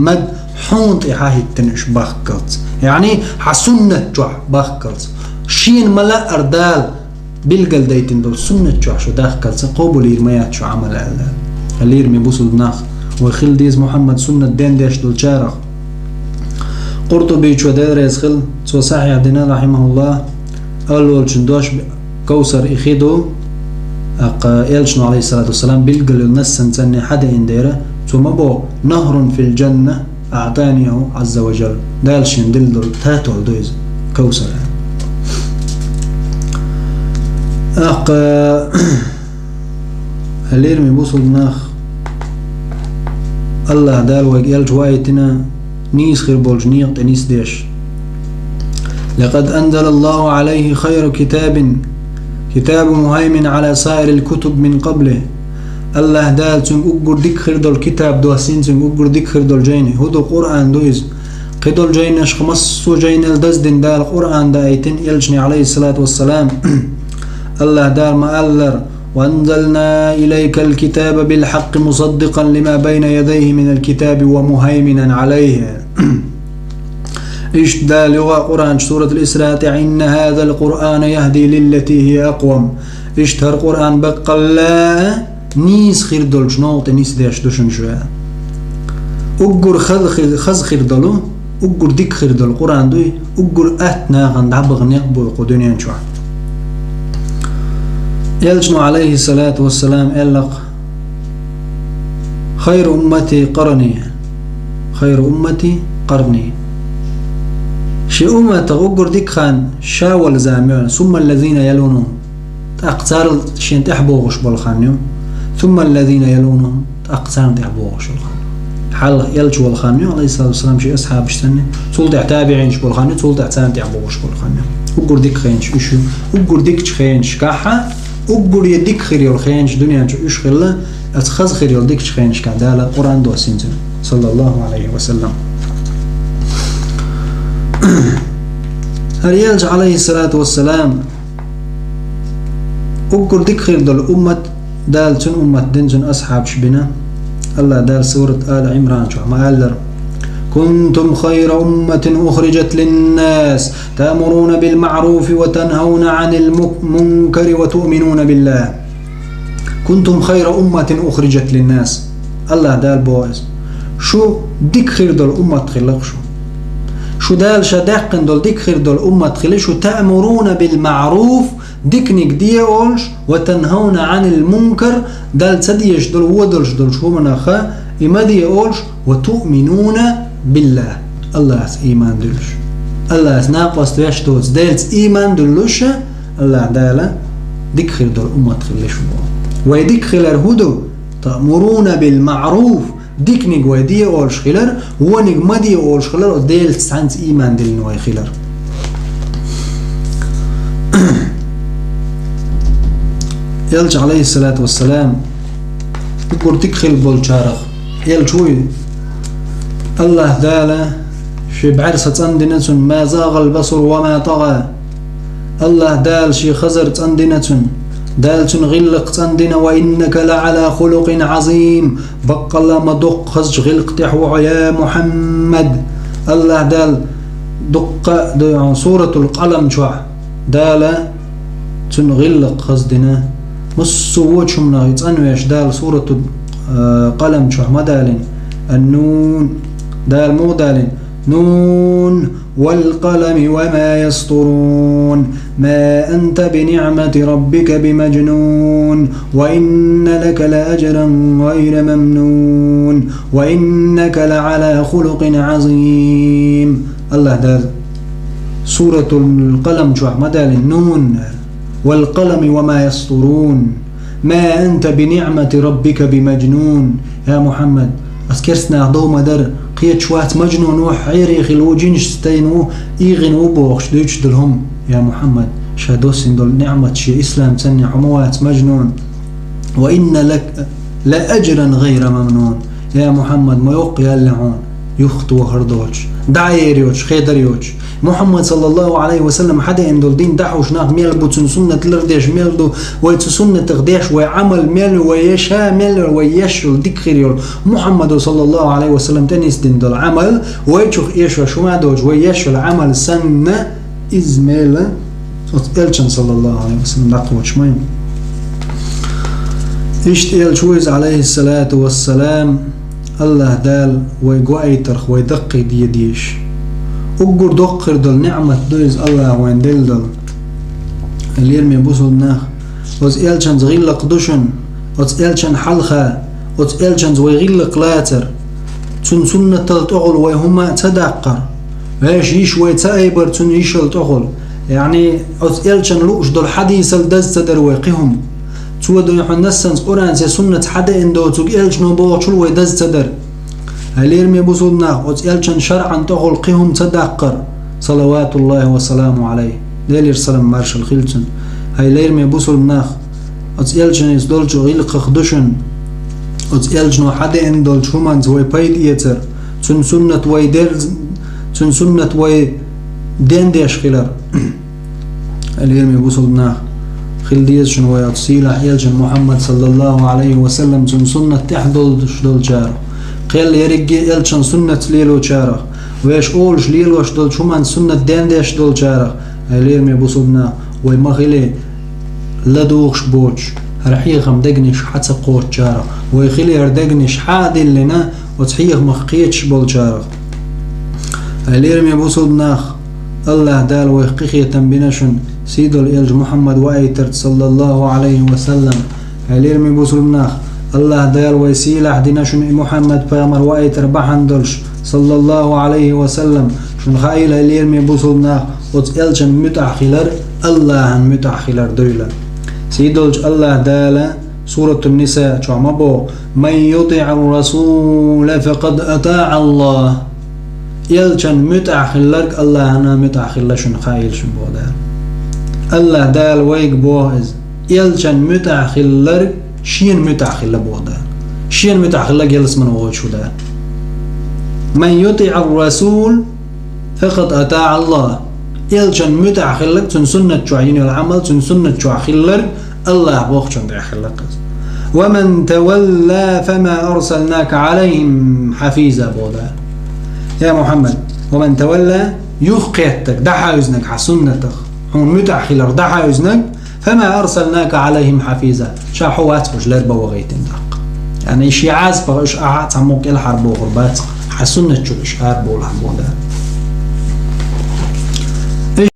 محمد حونت إحاهي التنش بخكلت يعني حسنة جوع بخكلت شين ملا أردال بالقل ديتين دول سنة جوع شو داخكلت قوبوا ليرميات شو عمل اللي يرمي بوصل بناخ وخل ديز محمد سنة دين ديش دول شارخ قرطبي شو دير يسخل سو صحيح عدنا رحمه الله أول شندوش كوثر إخيدو يلشنو عليه الصلاة والسلام بالقل النسن سنة حدا إنديره ثم بو نهر في الجنة أعطانيه عز وجل دالشين دلدل تاتو دويز كوثر الليرمي بوصل ناخ الله دال وقال جوايتنا نيس خير بولج نيق نيس ديش لقد أنزل الله عليه خير كتاب مهيمن على سائر الكتب من قبله الله دال تن أقر ديك خير دول كتاب دوسين تن أقر ديك خير دول جيني هدو قرآن دويز قدول جينش خمسو جين الدزدن دال قرآن دايتن يلجني عليه الصلاة والسلام الله دال ما ألر وأنزلنا إليك الكتاب بالحق مصدقا لما بين يديه من الكتاب ومهيمنا عليه إيش دا لغة قرآن سورة الإسراء إن هذا القرآن يهدي للتي هي أقوم إيش تر قرآن بقى لا نيس خير دول جنوط نيس ديش دوشن شوية أقر خز خير دولو أقر ديك خير دول قرآن دوي أقر أتنا غند عبغ نقبو قدونيان شوية يلجنو عليه الصلاة والسلام ألق خير أمتي قرني شي أمة أقر ديك خان شاول زاميون ثم الذين يلونهم أقصار شين تحبوغش بالخانيو ثم الذين يلونهم أقصار تحبوغش بالخانيو حال يلجو الخانيو عليه الصلاة والسلام شي أصحاب شتني تولد تابعينش بالخانيو تولد أحسان تحبوغش بالخانيو أقر ديك خينش إيشو أقر ديك خينش كاحة أقول يديك خير الخينش دنيا إيش خلا أتخذ خير يديك خينش كعدالة قرآن دوسين صلى الله عليه وسلم هريالج عليه الصلاة والسلام أقول ديك خير دول أمة دالتن أمة دنجن أصحاب شبنا الله دال سورة آل عمران شو ما قال كنتم خير أمة أخرجت للناس تأمرون بالمعروف وتنهون عن المنكر وتؤمنون بالله كنتم خير أمة أخرجت للناس الله دال بوز شو ديك خير دول أمة تخلق شو دال شداقن دول ديك خير دول أمة تخلق شو تأمرون بالمعروف ديكنيك ديولش وتنهون عن المنكر دال تديش دول ودلش دول شو مناخا إما ديولش وتؤمنون بالله الله إيمان دلش الله ناقص تيش توز دلت إيمان دلش الله دالا ديك خير دول أمة تخلش ويديك خلر هدو تأمرون بالمعروف ديك نيج ودي أولش خلر ونيج مدي أولش خلر دلت سانس إيمان دل نوي خلر يلج عليه الصلاة والسلام يقول ديك خل بولشارخ يلجوي الله دالا شي بعرسة عندنا ما زاغ البصر وما طغى الله دال شي خزرت عندنا دال غلق عندنا وإنك لعلى خلق عظيم بق الله ما دق خزج غلق تحو يا محمد الله دال دق سورة القلم شو دالا غلق خزدنا مصوت شمنا يتنويش دال سورة قلم شو ما دالين النون دال مو دالين نون والقلم وما يسطرون ما أنت بنعمة ربك بمجنون وإن لك لأجرا غير ممنون وإنك لعلى خلق عظيم الله دال سورة القلم شو ما دالين نون والقلم وما يسطرون ما أنت بنعمة ربك بمجنون يا محمد أذكرسنا دوما در قيت شوات مجنون وحيري خلو جنش ستينو إيغن وبوخش دوش دلهم يا محمد شادوسين دول نعمة شي إسلام تسني حموات مجنون وإن لك لأجرا غير ممنون يا محمد ما يوقي اللعون يخطو هردوش دعيريوش خيدريوش محمد صلى الله عليه وسلم حدا اندول دين دحوش ناق ميل بوتن سنة لرديش ميل دو ويت سنة تغديش وعمل ميل ويشا ميل ويشل ديكريول محمد صلى الله عليه وسلم تنس دين دول عمل ويتشوخ ايش وشما دوج ويشل عمل سنة إزميل إلشان صلى الله عليه وسلم دقوش مين إشت إلشويز عليه الصلاة والسلام الله دال ويقويترخ ويدقي ديش أقر دقر دل نعمة دويز الله وين دل دل اللي يرمي بوصل ناخ وز إلشان زغيلق دوشن وز إلشان حلخة وز إلشان زغيلق لاتر تن سنة تلتغل ويهما تدقر ويش يش ويتأيبر تن يشل تغل يعني وز إلشان لوش دل حديث الدز تدر ويقهم تودو يحن نسنس قرآن سي سنة حدا اندو توق إلش نوبوغ شل ويدز تدر هلير مي بوصلنا وز إلشان شرعا تغل قهم تدقر صلوات الله وسلامه عليه ليلير سلام مارشل خلتن هلير مي بوصلنا وز إلشان يزدولجو غيلق خدوشن وز إلشان حدا اندو شومانز وي بايد إيتر تن سنة وي درز تن سنة وي دينديش خلال هلير مي بوصلنا خلديز شنو يتصيل يلجن محمد صلى الله عليه وسلم تن سنة تحدل شدل جاره قيل يرجع يلجن سنة ليلو جاره ويش أولش ليلو شدل شو من سنة دين شدل جاره هلير مي بوصلنا وما خلي لدوخش بوج رحيق مدقنش حتى قوت جاره ويخلي يردقنش حادل لنا وتحيق مخقيتش بول جاره هلير مي بوصلنا الله دال ويحقيقية بنشن سيد الإلج محمد وآيتر صلى الله عليه وسلم هلير من بوصلناخ الله دال ويسيل أحدنا شن محمد بامر وآيتر بحندلش صلى الله عليه وسلم شن خايل هلير من بوصلناخ وتإلج متأخلر الله متأخلر دولا سيد الله دال سورة النساء شعمبو من يطع الرسول فقد أطاع الله يلجن متأخلر الله أنا متأخلر شن خايل شن بودال الله دال ويق بوهز يلجن متأخلر شين متأخلر بودا شين متأخلر جلس من وجه شو ده من يطيع الرسول فقد أطاع الله يلجن متأخلر تن سنة شعين العمل تن سنة شعخلر الله بوخشن تأخلر ومن تولى فما أرسلناك عليهم حفيظا بودا يا محمد ومن تولى يفقيتك دحا يزنك حسنتك هم متأخلر دحا يزنك فما أرسلناك عليهم حفيظا شاحوات وش لربا وغيتين دق يعني شي عازبا إش أعاد عموك الحرب وغربات حسنة شو إش أربو الحبو ده